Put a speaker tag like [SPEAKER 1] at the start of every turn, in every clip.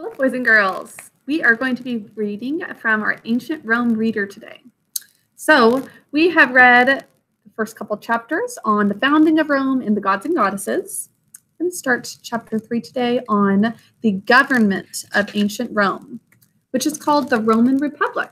[SPEAKER 1] Hello, boys and girls. We are going to be reading from our Ancient Rome Reader today. So we have read the first couple chapters on the founding of Rome and the gods and goddesses. I'm going to start chapter 3 today on the government of ancient Rome, which is called the Roman Republic.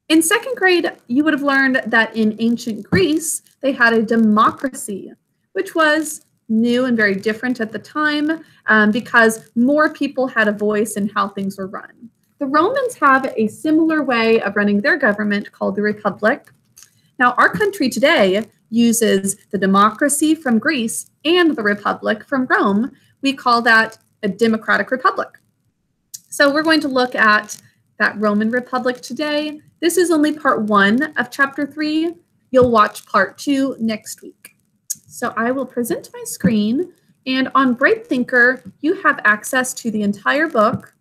[SPEAKER 1] In second grade, you would have learned that in ancient Greece, they had a democracy, which was new and very different at the time because more people had a voice in how things were run. The Romans have a similar way of running their government called the Republic. Now, our country today uses the democracy from Greece and the Republic from Rome. We call that a democratic republic. So we're going to look at that Roman Republic today. This is only part 1 of chapter 3. You'll watch part 2 next week. So I will present my screen, and on Bright Thinker, you have access to the entire book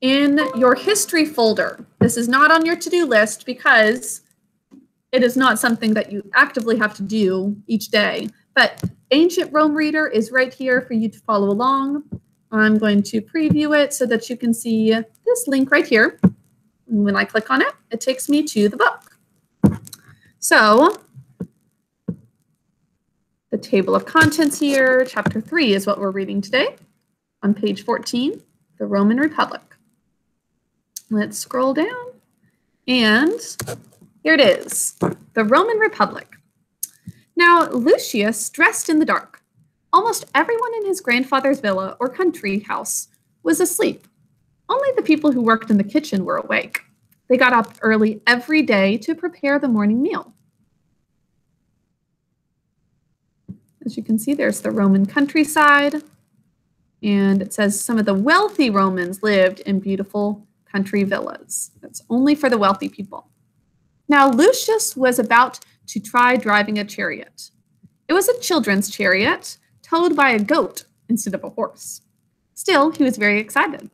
[SPEAKER 1] in your history folder. This is not on your to-do list because it is not something that you actively have to do each day, but Ancient Rome Reader is right here for you to follow along. I'm going to preview it so that you can see this link right here. And when I click on it, it takes me to the book. So the table of contents here, chapter 3 is what we're reading today. On page 14, the Roman Republic. Let's scroll down, and here it is, the Roman Republic. Now, Lucius dressed in the dark. Almost everyone in his grandfather's villa or country house was asleep. Only the people who worked in the kitchen were awake. They got up early every day to prepare the morning meal. As you can see, there's the Roman countryside, and it says some of the wealthy Romans lived in beautiful country villas. That's only for the wealthy people. Now, Lucius was about to try driving a chariot. It was a children's chariot towed by a goat instead of a horse. Still, he was very excited.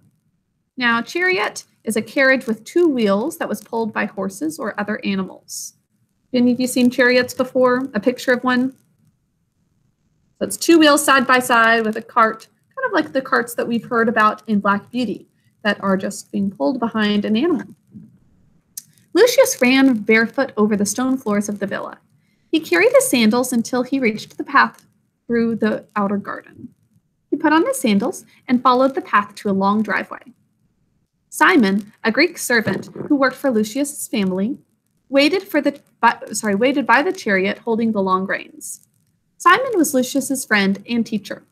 [SPEAKER 1] Now, a chariot is a carriage with 2 wheels that was pulled by horses or other animals. Have any of you seen chariots before? A picture of one? So it's 2 wheels side by side with a cart, kind of like the carts that we've heard about in Black Beauty that are just being pulled behind an animal. Lucius ran barefoot over the stone floors of the villa. He carried his sandals until he reached the path through the outer garden. He put on his sandals and followed the path to a long driveway. Simon, a Greek servant who worked for Lucius's family, waited by the chariot holding the long reins. Simon was Lucius's friend and teacher.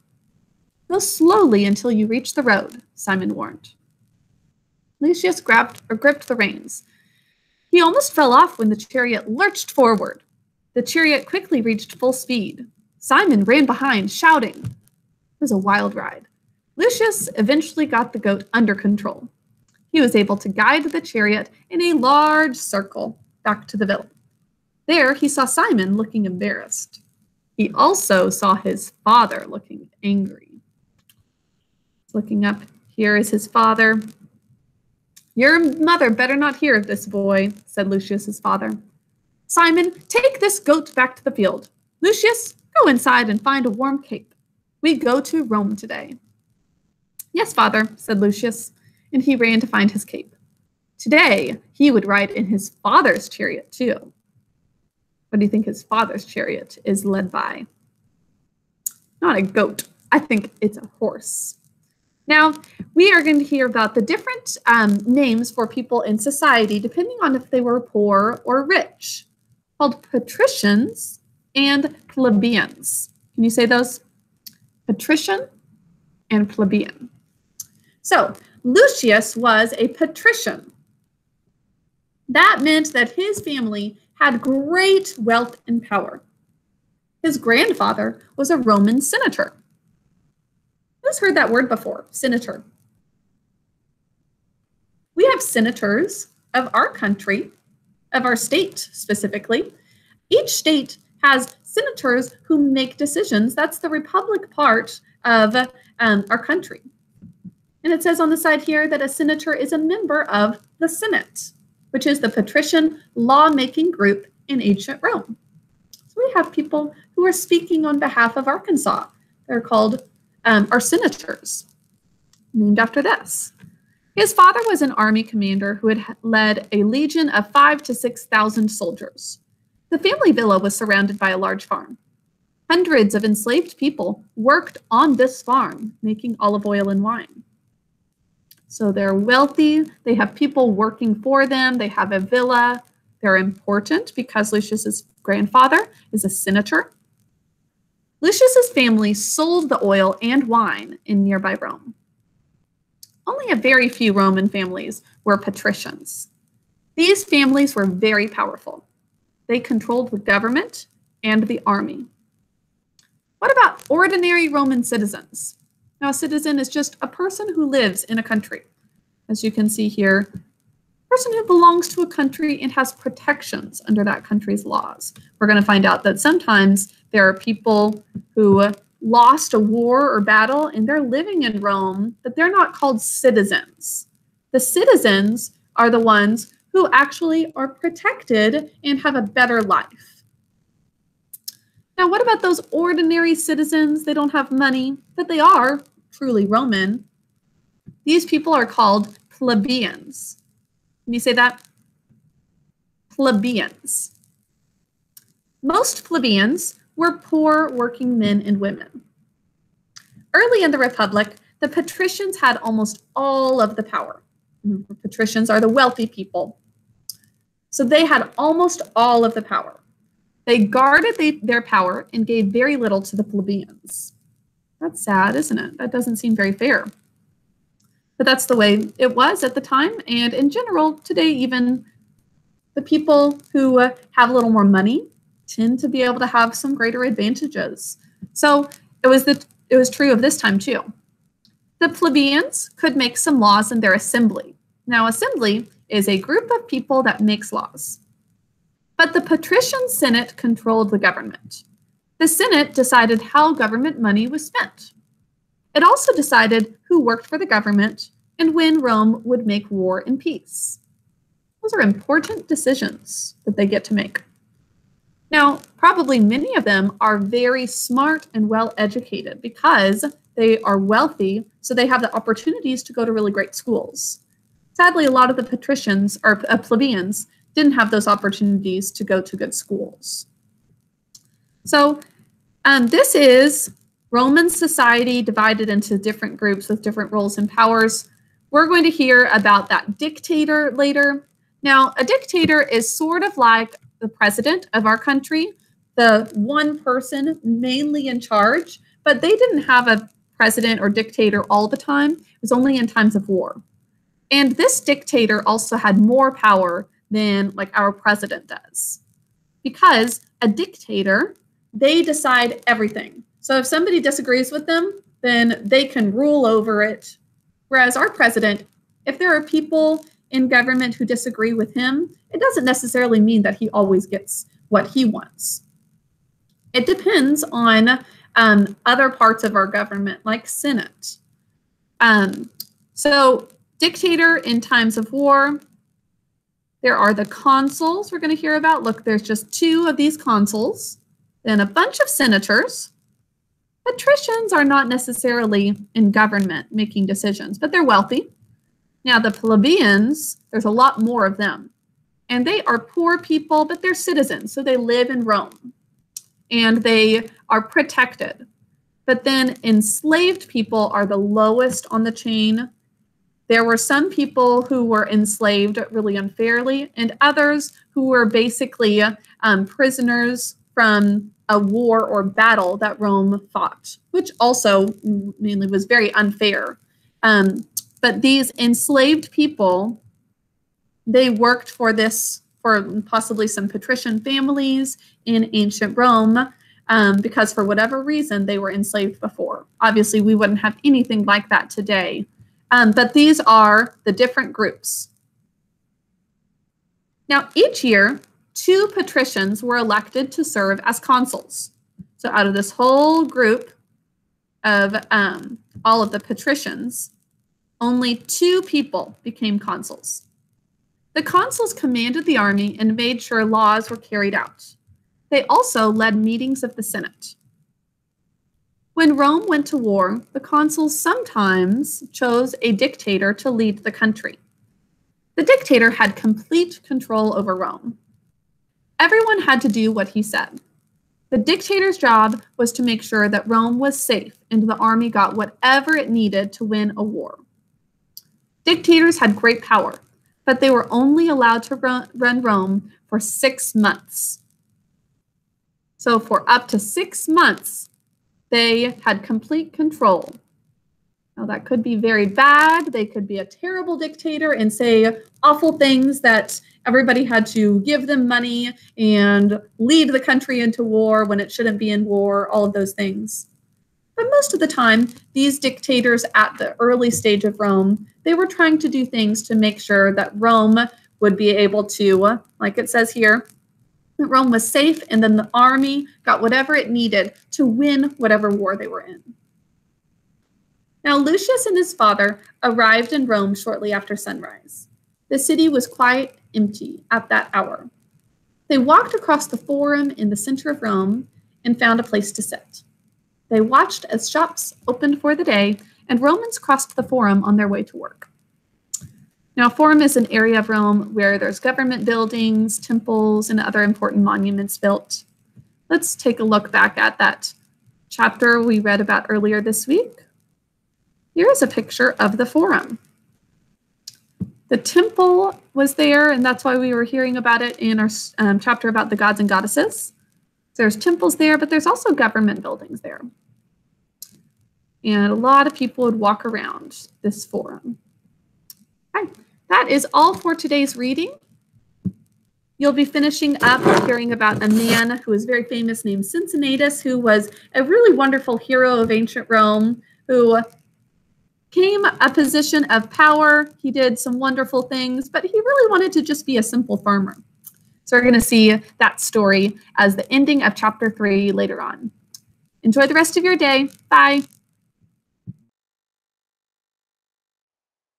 [SPEAKER 1] Go slowly until you reach the road, Simon warned. Lucius gripped the reins. He almost fell off when the chariot lurched forward. The chariot quickly reached full speed. Simon ran behind, shouting. It was a wild ride. Lucius eventually got the goat under control. He was able to guide the chariot in a large circle back to the villa. There, he saw Simon looking embarrassed. He also saw his father looking angry. Looking up, here is his father. Your mother better not hear of this boy, said Lucius's father. Simon, take this goat back to the field. Lucius, go inside and find a warm cape. We go to Rome today. Yes, father, said Lucius, and he ran to find his cape. Today, he would ride in his father's chariot, too. What do you think his father's chariot is led by? Not a goat. I think it's a horse. Now, we are going to hear about the different names for people in society, depending on if they were poor or rich, called patricians and plebeians. Can you say those? Patrician and plebeian. So, Lucius was a patrician. That meant that his family had great wealth and power. His grandfather was a Roman senator. Who's heard that word before? Senator. We have senators of our country, of our state specifically. Each state has senators who make decisions. That's the republic part of our country. And it says on the side here that a senator is a member of the Senate, which is the patrician lawmaking group in ancient Rome. So we have people who are speaking on behalf of Arkansas. They're called are senators, named after this. His father was an army commander who had led a legion of 5,000 to 6,000 soldiers. The family villa was surrounded by a large farm. Hundreds of enslaved people worked on this farm, making olive oil and wine. So they're wealthy, they have people working for them, they have a villa. They're important because Lucius's grandfather is a senator. Lucius's family sold the oil and wine in nearby Rome. Only a very few Roman families were patricians. These families were very powerful. They controlled the government and the army. What about ordinary Roman citizens? Now, a citizen is just a person who lives in a country. As you can see here, a person who belongs to a country and has protections under that country's laws. We're going to find out that sometimes there are people who lost a war or battle and they're living in Rome, but they're not called citizens. The citizens are the ones who actually are protected and have a better life. Now, what about those ordinary citizens? They don't have money, but they are truly Roman. These people are called plebeians. Can you say that? Plebeians. Most plebeians were poor working men and women. Early in the Republic, the patricians had almost all of the power. The patricians are the wealthy people. So they had almost all of the power. They guarded their power and gave very little to the plebeians. That's sad, isn't it? That doesn't seem very fair. But that's the way it was at the time. And in general, today, even the people who have a little more money tend to be able to have some greater advantages. So it was true of this time too. The plebeians could make some laws in their assembly. Now, assembly is a group of people that makes laws. But the patrician senate controlled the government. The senate decided how government money was spent. It also decided who worked for the government and when Rome would make war and peace. Those are important decisions that they get to make. Now, probably many of them are very smart and well-educated because they are wealthy, so they have the opportunities to go to really great schools. Sadly, a lot of the patricians or plebeians didn't have those opportunities to go to good schools. So this is Roman society divided into different groups with different roles and powers. We're going to hear about that dictator later. Now, a dictator is sort of like the president of our country, the one person mainly in charge, but they didn't have a president or dictator all the time. It was only in times of war. And this dictator also had more power than like our president does. Because a dictator, they decide everything. So if somebody disagrees with them, then they can rule over it. Whereas our president, if there are people in government who disagree with him, it doesn't necessarily mean that he always gets what he wants. It depends on other parts of our government, like Senate. So dictator in times of war. There are the consuls we're going to hear about. Look, there's just 2 of these consuls, then a bunch of senators. Patricians are not necessarily in government making decisions, but they're wealthy. Now, the plebeians, there's a lot more of them. And they are poor people, but they're citizens, so they live in Rome. And they are protected. But then enslaved people are the lowest on the chain. There were some people who were enslaved really unfairly, and others who were basically prisoners from a war or battle that Rome fought, which also mainly was very unfair. But these enslaved people, they worked for possibly some patrician families in ancient Rome because for whatever reason they were enslaved before. Obviously, we wouldn't have anything like that today. But these are the different groups. Now, each year, 2 patricians were elected to serve as consuls. So out of this whole group of all of the patricians, only 2 people became consuls. The consuls commanded the army and made sure laws were carried out. They also led meetings of the Senate. When Rome went to war, the consuls sometimes chose a dictator to lead the country. The dictator had complete control over Rome. Everyone had to do what he said. The dictator's job was to make sure that Rome was safe and the army got whatever it needed to win a war. Dictators had great power, but they were only allowed to run Rome for 6 months. So for up to 6 months, they had complete control. Now that could be very bad. They could be a terrible dictator and say awful things that everybody had to give them money and lead the country into war when it shouldn't be in war, all of those things. But most of the time, these dictators at the early stage of Rome, they were trying to do things to make sure that Rome would be able to, like it says here, that Rome was safe and then the army got whatever it needed to win whatever war they were in. Now, Lucius and his father arrived in Rome shortly after sunrise. The city was quite empty at that hour. They walked across the forum in the center of Rome and found a place to sit. They watched as shops opened for the day and Romans crossed the forum on their way to work. Now, forum is an area of Rome where there's government buildings, temples, and other important monuments built. Let's take a look back at that chapter we read about earlier this week. Here is a picture of the forum. The temple was there, and that's why we were hearing about it in our chapter about the gods and goddesses. There's temples there, but there's also government buildings there. And a lot of people would walk around this forum. Okay, that is all for today's reading. You'll be finishing up hearing about a man who is very famous named Cincinnatus, who was a really wonderful hero of ancient Rome, who came a position of power. He did some wonderful things, but he really wanted to just be a simple farmer. So we're going to see that story as the ending of chapter 3 later on. Enjoy the rest of your day. Bye.